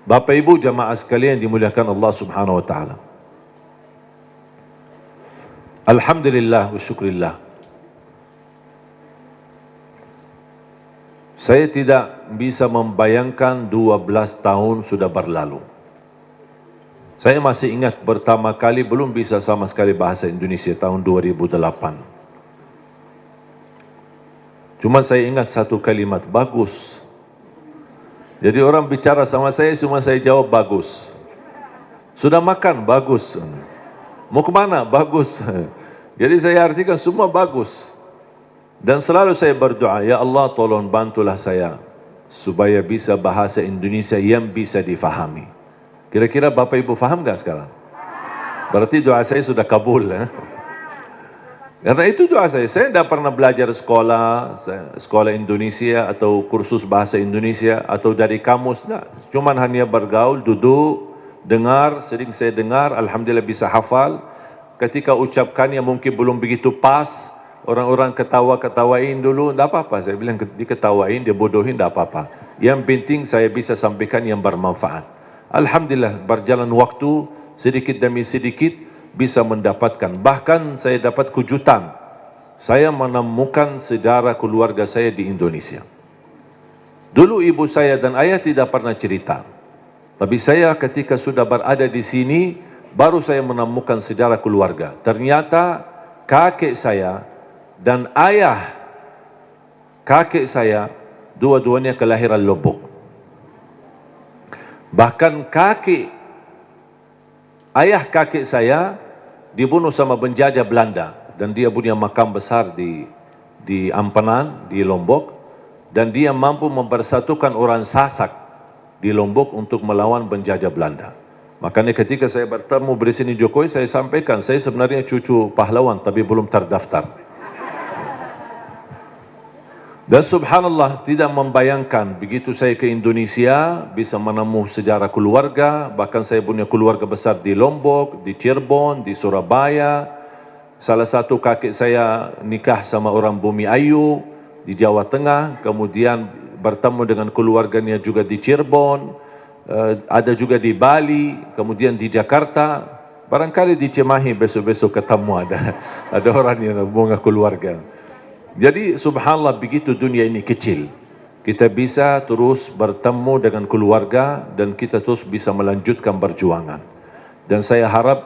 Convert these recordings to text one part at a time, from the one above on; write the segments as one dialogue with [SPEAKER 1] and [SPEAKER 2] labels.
[SPEAKER 1] Bapak Ibu jamaah sekalian dimuliakan Allah Subhanahu wa taala. Alhamdulillah wa syukrillah. Saya tidak bisa membayangkan 12 tahun sudah berlalu. Saya masih ingat pertama kali belum bisa sama sekali bahasa Indonesia tahun 2008. Cuma saya ingat satu kalimat, bagus. Jadi orang bicara sama saya, cuma saya jawab bagus. Sudah makan? Bagus. Mau kemana? Bagus. Jadi saya artikan semua bagus. Dan selalu saya berdoa, ya Allah tolong bantulah saya supaya bisa bahasa Indonesia yang bisa difahami. Kira-kira Bapak Ibu faham gak sekarang? Berarti doa saya sudah kabul. Karena itu doa saya tidak pernah belajar sekolah Indonesia atau kursus bahasa Indonesia atau dari kamus, nah. Cuman hanya bergaul, duduk, dengar, sering saya dengar, alhamdulillah bisa hafal. Ketika ucapkannya mungkin belum begitu pas, orang-orang ketawain dulu, tidak apa-apa. Saya bilang diketawain, dia bodohin, tidak apa-apa. Yang penting saya bisa sampaikan yang bermanfaat. Alhamdulillah berjalan waktu, sedikit demi sedikit, bisa mendapatkan. Bahkan saya dapat kejutan. Saya menemukan saudara keluarga saya di Indonesia. Dulu ibu saya dan ayah tidak pernah cerita. Tapi saya ketika sudah berada di sini, baru saya menemukan saudara keluarga. Ternyata kakek saya dan ayah kakek saya, dua-duanya kelahiran Lombok. Bahkan ayah kakek saya dibunuh sama penjajah Belanda dan dia punya makam besar di Ampanan, di Lombok, dan dia mampu mempersatukan orang Sasak di Lombok untuk melawan penjajah Belanda. Makanya ketika saya bertemu Presiden Jokowi, saya sampaikan saya sebenarnya cucu pahlawan tapi belum terdaftar. Dan subhanallah tidak membayangkan begitu saya ke Indonesia bisa menemukan sejarah keluarga. Bahkan saya punya keluarga besar di Lombok, di Cirebon, di Surabaya. Salah satu kakek saya nikah sama orang Bumi Ayu di Jawa Tengah. Kemudian bertemu dengan keluarganya juga di Cirebon. Ada juga di Bali, kemudian di Jakarta. Barangkali di Cimahi besok-besok ketemu ada orang yang bunga keluarga. Jadi subhanallah begitu dunia ini kecil. Kita bisa terus bertemu dengan keluarga dan kita terus bisa melanjutkan perjuangan. Dan saya harap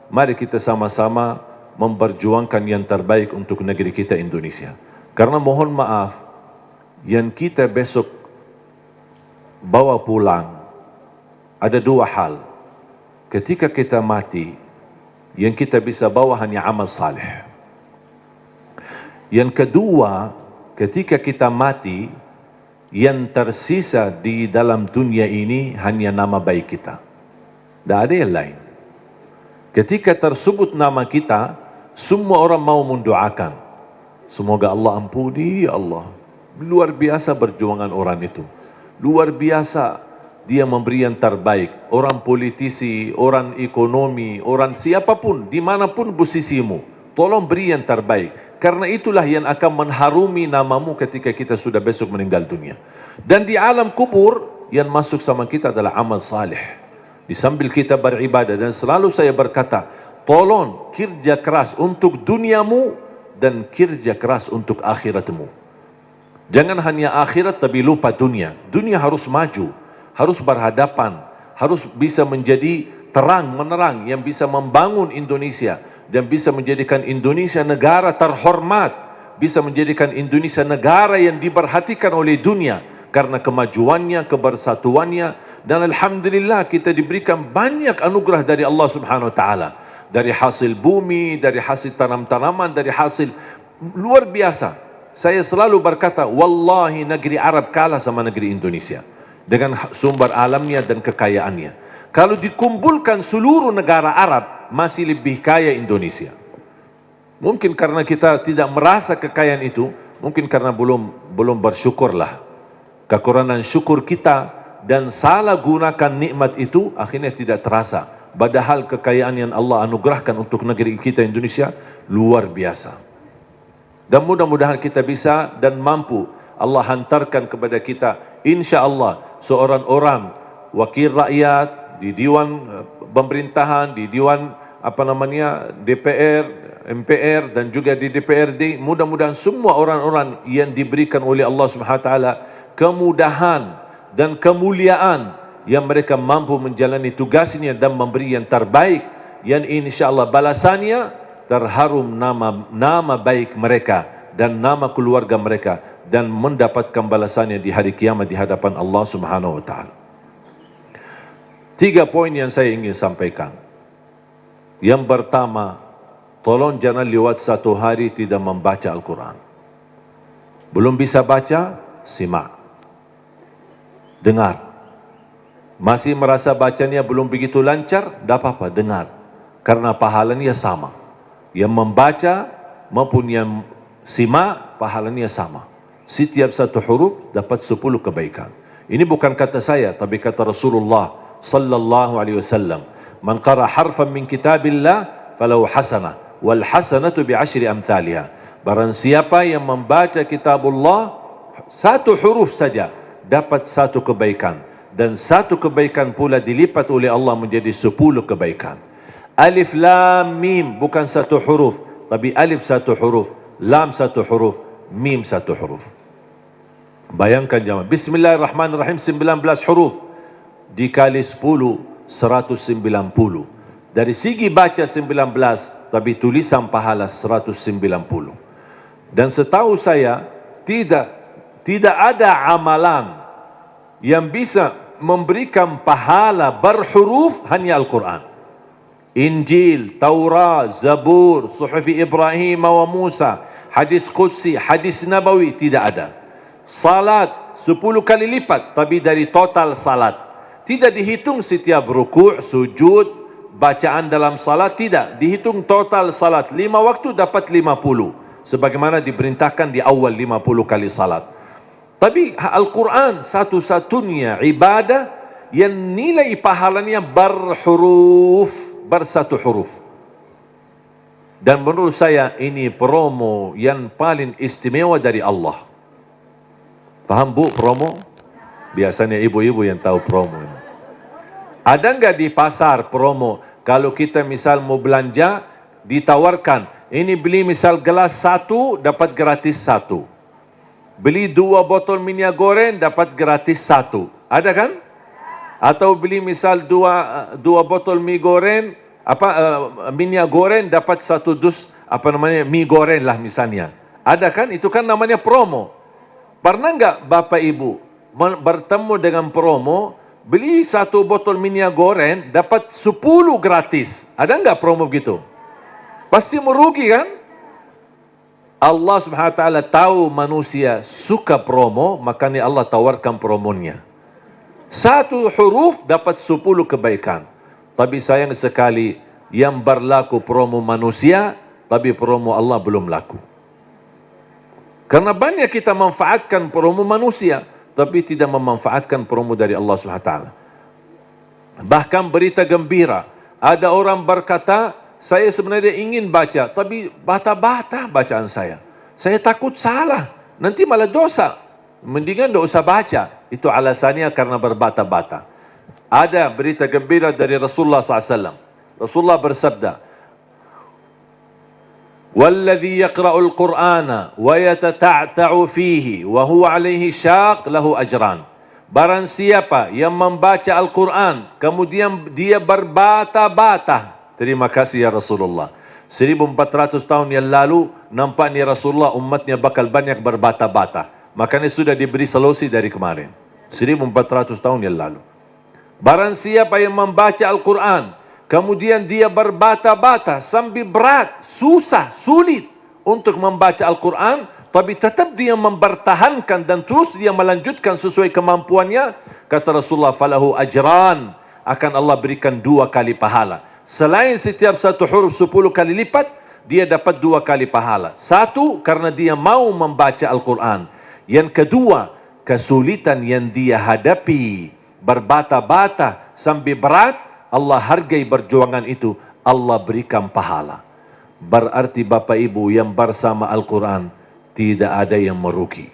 [SPEAKER 1] mari kita sama-sama memperjuangkan yang terbaik untuk negeri kita Indonesia. Karena mohon maaf, yang kita besok bawa pulang ada dua hal. Ketika kita mati, yang kita bisa bawa hanya amal saleh. Yang kedua, ketika kita mati, yang tersisa di dalam dunia ini hanya nama baik kita. Tidak ada yang lain. Ketika tersebut nama kita, semua orang mau mendoakan. Semoga Allah ampuni, ya Allah. Luar biasa perjuangan orang itu. Luar biasa dia memberi yang terbaik. Orang politisi, orang ekonomi, orang siapapun, dimanapun posisimu, tolong beri yang terbaik. Karena itulah yang akan mengharumi namamu ketika kita sudah besok meninggal dunia. Dan di alam kubur, yang masuk sama kita adalah amal saleh. Di sambil kita beribadah, dan selalu saya berkata, tolong kerja keras untuk duniamu dan kerja keras untuk akhiratmu. Jangan hanya akhirat tapi lupa dunia. Dunia harus maju, harus berhadapan, harus bisa menjadi terang menerang yang bisa membangun Indonesia. Dan bisa menjadikan Indonesia negara terhormat, bisa menjadikan Indonesia negara yang diperhatikan oleh dunia karena kemajuannya, kebersatuannya, dan alhamdulillah kita diberikan banyak anugerah dari Allah Subhanahu wa taala, dari hasil bumi, dari hasil tanam-tanaman, dari hasil luar biasa. Saya selalu berkata, wallahi negeri Arab kalah sama negeri Indonesia dengan sumber alamnya dan kekayaannya. Kalau dikumpulkan seluruh negara Arab, masih lebih kaya Indonesia. Mungkin karena kita tidak merasa kekayaan itu, mungkin karena belum bersyukurlah. Kekurangan syukur kita dan salah gunakan nikmat itu akhirnya tidak terasa. Padahal kekayaan yang Allah anugerahkan untuk negeri kita Indonesia luar biasa. Dan mudah-mudahan kita bisa dan mampu Allah hantarkan kepada kita, insya Allah, seorang orang wakil rakyat, di Dewan Pemerintahan, di Dewan DPR, MPR dan juga di DPRD. Mudah-mudahan semua orang-orang yang diberikan oleh Allah Subhanahu wa taala kemudahan dan kemuliaan yang mereka mampu menjalani tugasnya dan memberi yang terbaik, yang insya-Allah balasannya terharum nama baik mereka dan nama keluarga mereka, dan mendapatkan balasannya di hari kiamat di hadapan Allah Subhanahu wa taala. 3 poin yang saya ingin sampaikan. Yang pertama, tolong jangan lewat 1 hari tidak membaca Al-Quran. Belum bisa baca, simak, dengar. Masih merasa bacanya belum begitu lancar, tidak apa-apa, dengar. Karena pahalanya sama. Yang membaca maupun yang simak, pahalanya sama. Setiap 1 huruf dapat 10 kebaikan. Ini bukan kata saya, tapi kata Rasulullah sallallahu alaihi wasallam, man qara harfan min kitabillah falahu hasanah wal hasanatu bi 10 amthaliha. Barang siapa yang membaca kitabullah 1 huruf saja dapat 1 kebaikan, dan 1 kebaikan pula dilipat oleh Allah menjadi 10 kebaikan. Alif lam mim bukan 1 huruf, tapi alif 1 huruf, lam 1 huruf, mim 1 huruf. Bayangkan jemaah, Bismillahirrahmanirrahim 19 huruf dikali 10, 190. Dari segi baca 19, tapi tulisan pahala 190. Dan setahu saya tidak ada amalan yang bisa memberikan pahala berhuruf hanya Al-Quran. Injil, Taurat, Zabur, Suhuf Ibrahim wa Musa, hadis Qudsi, hadis Nabawi, tidak ada. Salat 10 kali lipat, tapi dari total salat. Tidak dihitung setiap rukuk, sujud, bacaan dalam salat, tidak. Dihitung total salat. 5 waktu dapat 50. Sebagaimana diperintahkan di awal 50 kali salat. Tapi Al-Quran satu-satunya ibadah yang nilai pahalanya berhuruf, bersatu huruf. Dan menurut saya ini promo yang paling istimewa dari Allah. Paham bu promo? Biasanya ibu-ibu yang tahu promo. Ada enggak di pasar promo? Kalau kita misal mau belanja, ditawarkan, ini beli misal gelas 1, dapat gratis 1. Beli 2 botol minyak goreng, dapat gratis 1. Ada kan? Atau beli misal 2 botol mie goreng, minyak goreng, dapat 1 dus, mie goreng lah misalnya. Ada kan? Itu kan namanya promo. Pernah enggak Bapak Ibu bertemu dengan promo, beli 1 botol minyak goreng, dapat 10 gratis. Ada enggak promo begitu? Pasti merugi kan? Allah Subhanahu wa taala tahu manusia suka promo, makanya Allah tawarkan promonya. 1 huruf dapat 10 kebaikan. Tapi sayang sekali yang berlaku promo manusia, tapi promo Allah belum laku. Karena banyak kita manfaatkan promo manusia, tapi tidak memanfaatkan promo dari Allah Subhanahu wa taala. Bahkan berita gembira, ada orang berkata, saya sebenarnya ingin baca, tapi bata-bata bacaan saya. Saya takut salah, nanti malah dosa. Mendingan tidak usah baca. Itu alasannya karena berbata-bata. Ada berita gembira dari Rasulullah SAW. Rasulullah bersabda, "Walladhi yaqra'ul Qur'ana wa yatata'ta'u fihi wa huwa 'alaihi syaq lahu ajran." Barang siapa yang membaca Al-Quran, kemudian dia berbata-bata. Terima kasih ya Rasulullah. 1400 tahun yang lalu, nampaknya Rasulullah umatnya bakal banyak berbata-bata. Makanya sudah diberi solusi dari kemarin. 1400 tahun yang lalu. Barang siapa yang membaca Al-Quran, kemudian dia berbata-bata sambil berat, susah, sulit untuk membaca Al-Quran, tapi tetap dia mempertahankan dan terus dia melanjutkan sesuai kemampuannya, kata Rasulullah, falahu ajran, akan Allah berikan 2 kali pahala. Selain setiap 1 huruf 10 kali lipat, dia dapat 2 kali pahala. 1, karena dia mau membaca Al-Quran. Yang kedua, kesulitan yang dia hadapi, berbata-bata sambil berat, Allah hargai perjuangan itu, Allah berikan pahala. Berarti Bapak Ibu yang bersama Al-Quran, tidak ada yang merugi.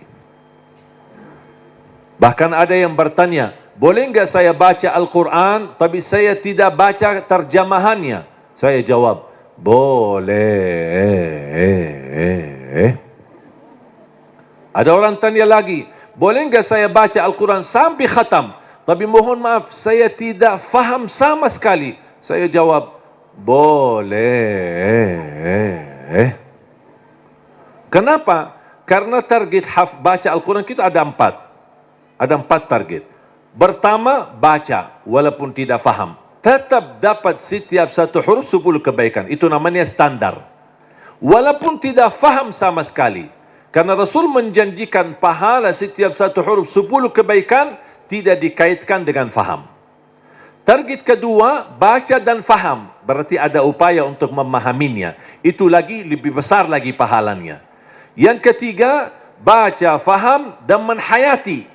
[SPEAKER 1] Bahkan ada yang bertanya, boleh enggak saya baca Al-Quran, tapi saya tidak baca terjemahannya? Saya jawab, boleh. Ada orang tanya lagi, boleh enggak saya baca Al-Quran sampai khatam, tapi mohon maaf, saya tidak faham sama sekali? Saya jawab, boleh. Kenapa? Karena target baca Al-Quran kita ada 4. Ada 4 target. Pertama, baca walaupun tidak faham. Tetap dapat setiap satu huruf 10 kebaikan. Itu namanya standar. Walaupun tidak faham sama sekali. Karena Rasul menjanjikan pahala setiap satu huruf 10 kebaikan tidak dikaitkan dengan faham. Target kedua, baca dan faham. Berarti ada upaya untuk memahaminya. Itu lagi lebih besar lagi pahalanya. Yang ketiga, baca, faham dan menhayati.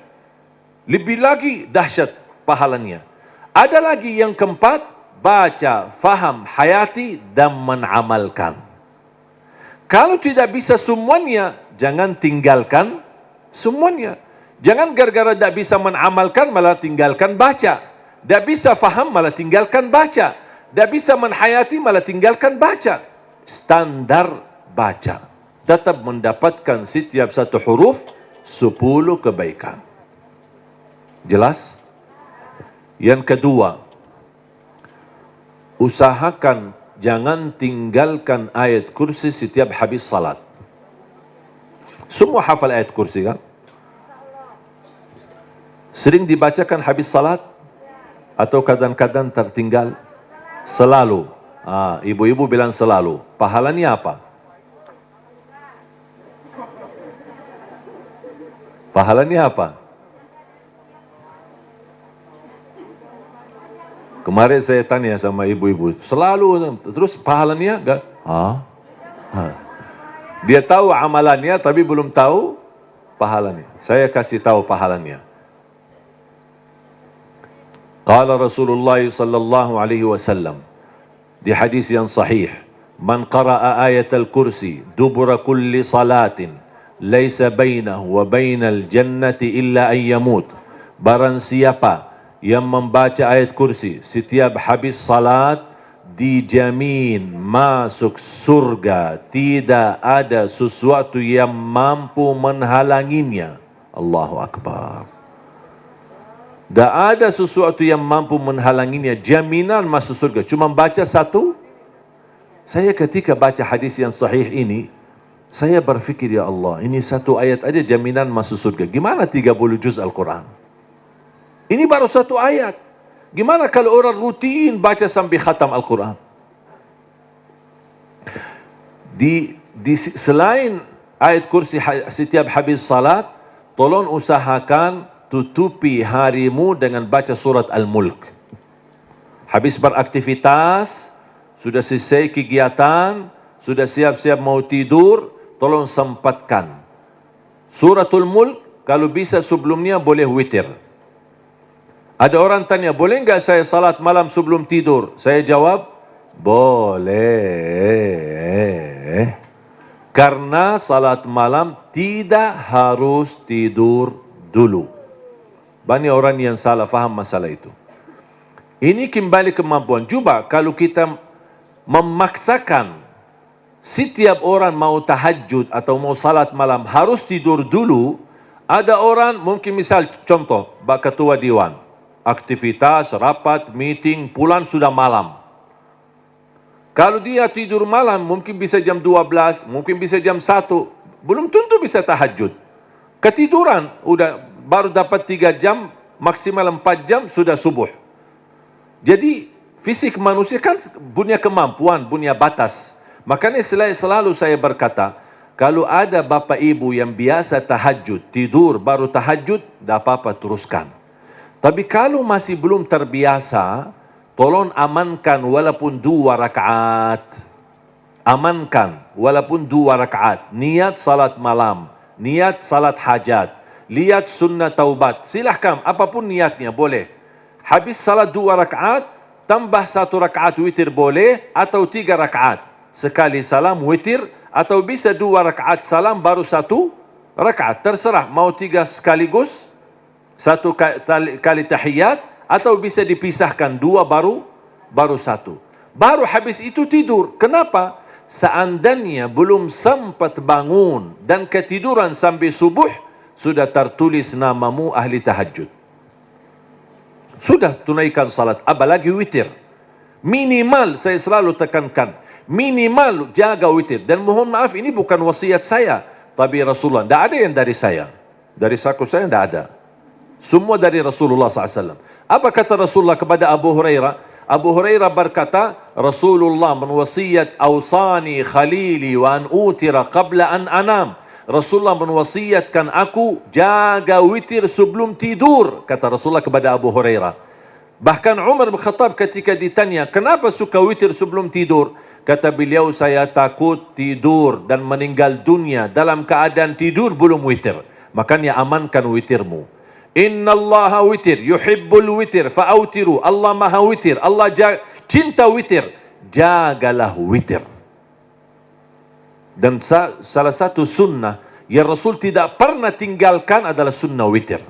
[SPEAKER 1] Lebih lagi dahsyat pahalanya. Ada lagi yang keempat, baca, faham, hayati dan mengamalkan. Kalau tidak bisa semuanya, jangan tinggalkan semuanya. Jangan gara-gara tidak bisa mengamalkan malah tinggalkan baca. Tidak bisa faham malah tinggalkan baca. Tidak bisa menhayati malah tinggalkan baca. Standar baca. Tetap mendapatkan setiap satu huruf 10 kebaikan. Jelas? Yang kedua, usahakan jangan tinggalkan ayat kursi setiap habis salat. Semua hafal ayat kursi kan? Sering dibacakan habis salat? Atau kadang-kadang tertinggal? Selalu. Ibu-ibu bilang selalu. Pahalanya apa? Pahalanya apa? Kemarin saya tanya sama ibu-ibu, selalu, terus pahalanya enggak? Dia tahu amalannya tapi belum tahu pahalanya. Saya kasih tahu pahalanya. Qala Rasulullah sallallahu alaihi wasallam di hadis yang sahih, man qara'a ayatal kursi dubura kulli salatin laisa bainahu wa bainal jannati illa an yamut. Barang siapa yang membaca ayat kursi setiap habis salat, dijamin masuk surga, tidak ada sesuatu yang mampu menghalanginya. Allahu Akbar. Tak ada sesuatu yang mampu menghalanginya, jaminan masuk surga. Cuma baca satu. Saya ketika baca hadis yang sahih ini, saya berfikir, ya Allah, ini satu ayat aja jaminan masuk surga. Gimana 30 juz Al-Quran? Ini baru satu ayat. Gimana kalau orang rutin baca sampai khatam Al-Quran? Selain ayat kursi setiap habis salat, tolong usahakan tutupi harimu dengan baca surat Al-Mulk. Habis beraktivitas, sudah selesai kegiatan, sudah siap-siap mau tidur, tolong sempatkan. Suratul Mulk, kalau bisa sebelumnya boleh witir. Ada orang tanya, boleh enggak saya salat malam sebelum tidur? Saya jawab, boleh. Karena salat malam tidak harus tidur dulu. Banyak orang yang salah faham masalah itu. Ini kembali kemampuan. Coba kalau kita memaksakan setiap orang mau tahajud atau mau salat malam harus tidur dulu. Ada orang mungkin misal contoh, ketua Dewan. Aktivitas, rapat, meeting, pulang sudah malam. Kalau dia tidur malam, mungkin bisa jam 12, mungkin bisa jam 1. Belum tentu bisa tahajud. Ketiduran, udah baru dapat 3 jam, maksimal 4 jam, sudah subuh. Jadi, fisik manusia kan punya kemampuan, punya batas. Makanya selalu saya berkata, kalau ada bapak ibu yang biasa tahajud, tidur baru tahajud, tak apa-apa teruskan. Tapi kalau masih belum terbiasa, tolong amankan walaupun 2 rakaat. Amankan walaupun 2 rakaat. Niat salat malam, niat salat hajat, lihat sunnah taubat. Silahkan, apapun niatnya boleh. Habis salat 2 rakaat, tambah 1 rakaat witir boleh, atau 3 rakaat. Sekali salam witir, atau bisa 2 rakaat salam baru 1 rakaat. Terserah, mau 3 sekaligus, Satu kali tahiyat, atau bisa dipisahkan dua baru satu. Baru habis itu tidur. Kenapa? Seandainya belum sempat bangun dan ketiduran sampai subuh, sudah tertulis namamu ahli tahajud. Sudah tunaikan salat, apalagi witir. Minimal, saya selalu tekankan, minimal jaga witir. Dan mohon maaf, ini bukan wasiat saya, tapi Rasulullah. Tidak ada yang dari saya. Dari saku saya tidak ada. Semua dari Rasulullah SAW. Apa kata Rasulullah kepada Abu Hurairah? Abu Hurairah berkata, Rasulullah menwasiat awsani khalili wa an utira qabla an anam. Rasulullah menwasiatkan aku jaga witir sebelum tidur, kata Rasulullah kepada Abu Hurairah. Bahkan Umar bin Khattab ketika ditanya, kenapa suka witir sebelum tidur? Kata beliau, saya takut tidur dan meninggal dunia dalam keadaan tidur belum witir. Makanya amankan witirmu. Inna Allaha witir, yuhibbul witir, fa'autiru. Allah maha witir, Allah cinta witir. Jagalah witir. Dan salah satu sunnah yang Rasul tidak pernah tinggalkan adalah sunnah witir.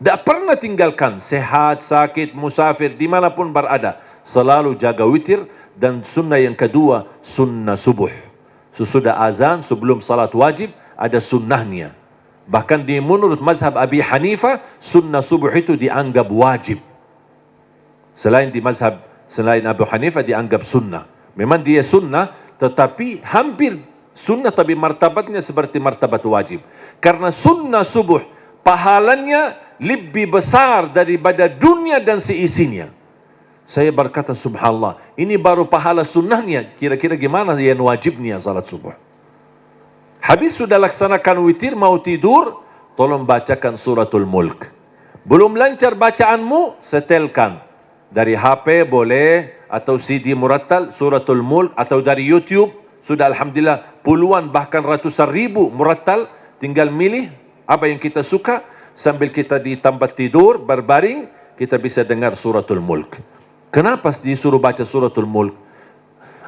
[SPEAKER 1] Tidak pernah tinggalkan, sehat, sakit, musafir, dimanapun berada. Selalu jaga witir. Dan sunnah yang kedua, sunnah subuh. Sesudah azan, sebelum salat wajib, ada sunnahnya. Bahkan di menurut mazhab Abi Hanifah, sunnah subuh itu dianggap wajib. Selain Abu Hanifah dianggap sunnah. Memang dia sunnah, tetapi hampir sunnah, tapi martabatnya seperti martabat wajib. Karena sunnah subuh, pahalanya lebih besar daripada dunia dan seisinya. Saya berkata, subhanallah, ini baru pahala sunnahnya. Kira-kira gimana yang wajibnya salat subuh? Habis sudah laksanakan witir, mau tidur, tolong bacakan suratul mulk. Belum lancar bacaanmu, setelkan. Dari HP boleh, atau CD murattal, suratul mulk, atau dari YouTube. Sudah alhamdulillah puluhan bahkan ratusan ribu murattal. Tinggal milih apa yang kita suka. Sambil kita di tempat tidur, berbaring, kita bisa dengar suratul mulk. Kenapa disuruh baca suratul mulk?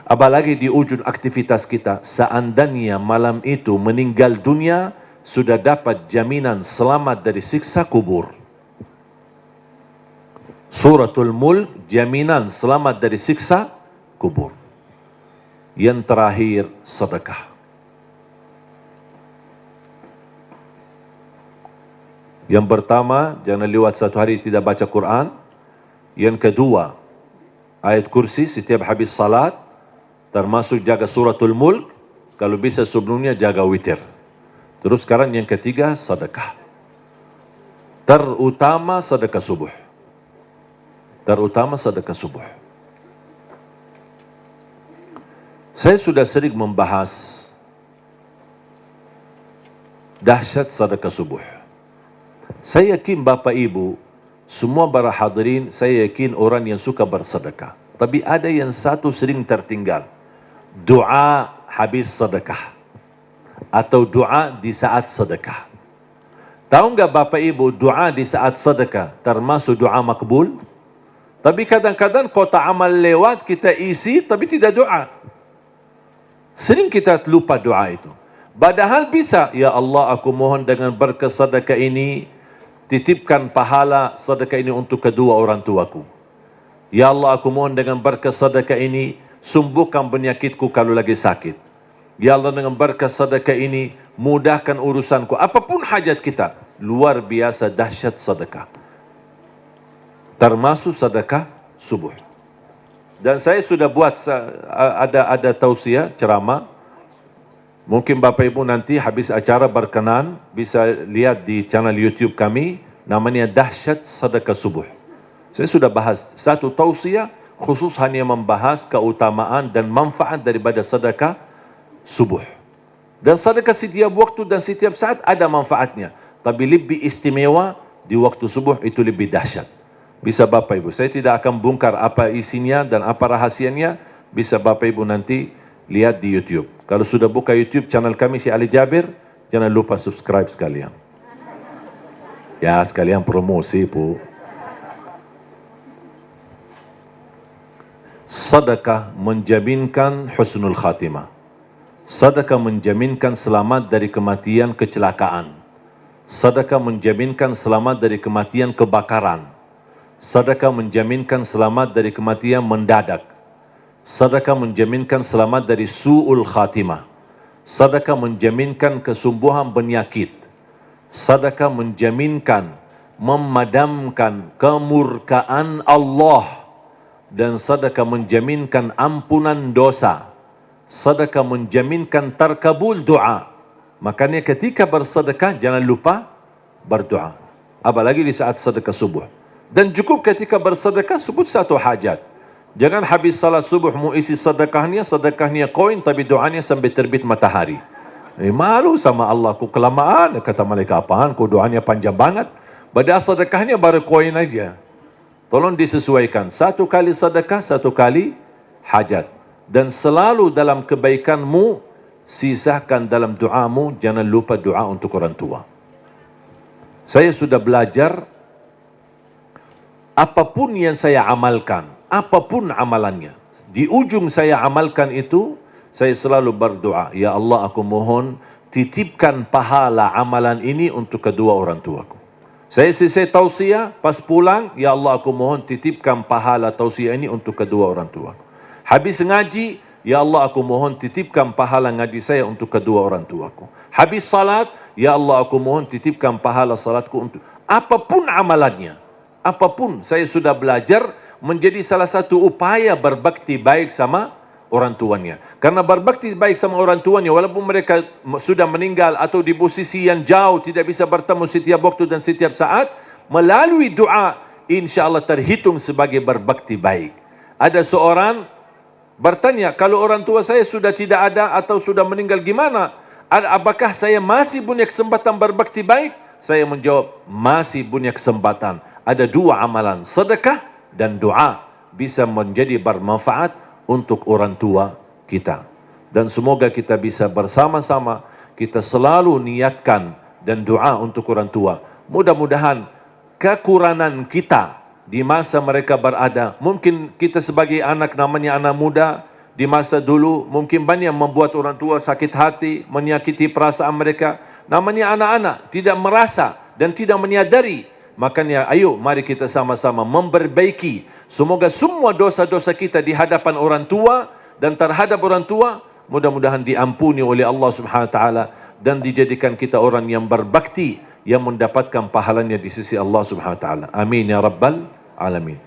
[SPEAKER 1] Apalagi di ujung aktivitas kita, seandainya malam itu meninggal dunia, sudah dapat jaminan selamat dari siksa kubur. Suratul Mulk, jaminan selamat dari siksa kubur. Yang terakhir, sedekah. Yang pertama, jangan lewat satu hari tidak baca Quran. Yang kedua, ayat kursi setiap habis salat, termasuk jaga suratul mulk, kalau bisa sebelumnya jaga witir. Terus sekarang yang ketiga, sedekah. Terutama sedekah subuh. Terutama sedekah subuh. Saya sudah sering membahas dahsyat sedekah subuh. Saya yakin Bapak Ibu, semua para hadirin, saya yakin orang yang suka bersedekah. Tapi ada yang satu sering tertinggal. Doa habis sedekah. Atau doa di saat sedekah. Tahu enggak Bapak Ibu, doa di saat sedekah termasuk doa makbul? Tapi kadang-kadang kotak amal lewat, kita isi tapi tidak doa. Sering kita lupa doa itu. Padahal bisa, ya Allah aku mohon dengan berkat sedekah ini, titipkan pahala sedekah ini untuk kedua orang tuaku. Ya Allah aku mohon dengan berkat sedekah ini, sembuhkan penyakitku kalau lagi sakit. Ya Allah dengan berkat sedekah ini, mudahkan urusanku. Apapun hajat kita, luar biasa dahsyat sedekah. Termasuk sedekah subuh. Dan saya sudah buat ada tausiah, ceramah. Mungkin Bapak Ibu nanti habis acara berkenan, bisa lihat di channel YouTube kami, namanya Dahsyat Sedekah Subuh. Saya sudah bahas satu tausiah, khusus hanya membahas keutamaan dan manfaat daripada sedekah subuh. Dan sedekah setiap waktu dan setiap saat ada manfaatnya. Tapi lebih istimewa di waktu subuh, itu lebih dahsyat. Bisa Bapak Ibu, saya tidak akan bongkar apa isinya dan apa rahasianya. Bisa Bapak Ibu nanti lihat di YouTube. Kalau sudah buka YouTube channel kami Syekh Ali Jabir, jangan lupa subscribe sekalian. Ya sekalian promosi Bu. Sedekah menjaminkan husnul khatimah. Sedekah menjaminkan selamat dari kematian, kecelakaan. Sedekah menjaminkan selamat dari kematian kebakaran. Sedekah menjaminkan selamat dari kematian mendadak. Sedekah menjaminkan selamat dari su'ul khatimah. Sedekah menjaminkan kesembuhan penyakit. Sedekah menjaminkan memadamkan kemurkaan Allah. Dan sedekah menjaminkan ampunan dosa. Sedekah menjaminkan terkabul doa. Makanya ketika bersedekah jangan lupa berdoa. Apalagi di saat sedekah subuh. Dan cukup ketika bersedekah sebut satu hajat. Jangan habis salat subuh mu isi sedekahnya koin tapi doanya sampai terbit matahari. Malu sama Allah, ku kelamaan. Kata malaikat, apaan? Ku doanya panjang banget. Padahal sedekahnya baru koin aja. Tolong disesuaikan. Satu kali sedekah, satu kali hajat. Dan selalu dalam kebaikanmu, sisakan dalam doamu, jangan lupa doa untuk orang tua. Saya sudah belajar, apapun yang saya amalkan, apapun amalannya, di ujung saya amalkan itu, saya selalu berdoa, ya Allah aku mohon, titipkan pahala amalan ini untuk kedua orang tuaku. Saya selesai tausiah, pas pulang, ya Allah aku mohon titipkan pahala tausiah ini untuk kedua orang tuaku. Habis ngaji, ya Allah aku mohon titipkan pahala ngaji saya untuk kedua orang tuaku. Habis salat, ya Allah aku mohon titipkan pahala salatku untuk... Apapun amalannya, apapun, saya sudah belajar menjadi salah satu upaya berbakti baik sama orang tuanya. Karena berbakti baik sama orang tuanya, walaupun mereka sudah meninggal atau di posisi yang jauh, tidak bisa bertemu setiap waktu dan setiap saat, melalui doa, insya Allah terhitung sebagai berbakti baik. Ada seorang bertanya, kalau orang tua saya sudah tidak ada atau sudah meninggal gimana? Apakah saya masih punya kesempatan berbakti baik? Saya menjawab, masih punya kesempatan. Ada dua amalan, sedekah dan doa, bisa menjadi bermanfaat untuk orang tua kita. Dan semoga kita bisa bersama-sama, kita selalu niatkan dan doa untuk orang tua. Mudah-mudahan kekurangan kita di masa mereka berada, mungkin kita sebagai anak, namanya anak muda, di masa dulu mungkin banyak membuat orang tua sakit hati, menyakiti perasaan mereka. Namanya anak-anak, tidak merasa dan tidak menyadari. Makanya ayo mari kita sama-sama memperbaiki. Semoga semua dosa-dosa kita di hadapan orang tua dan terhadap orang tua mudah-mudahan diampuni oleh Allah Subhanahu wa taala dan dijadikan kita orang yang berbakti yang mendapatkan pahalanya di sisi Allah Subhanahu wa taala. Amin ya rabbal alamin.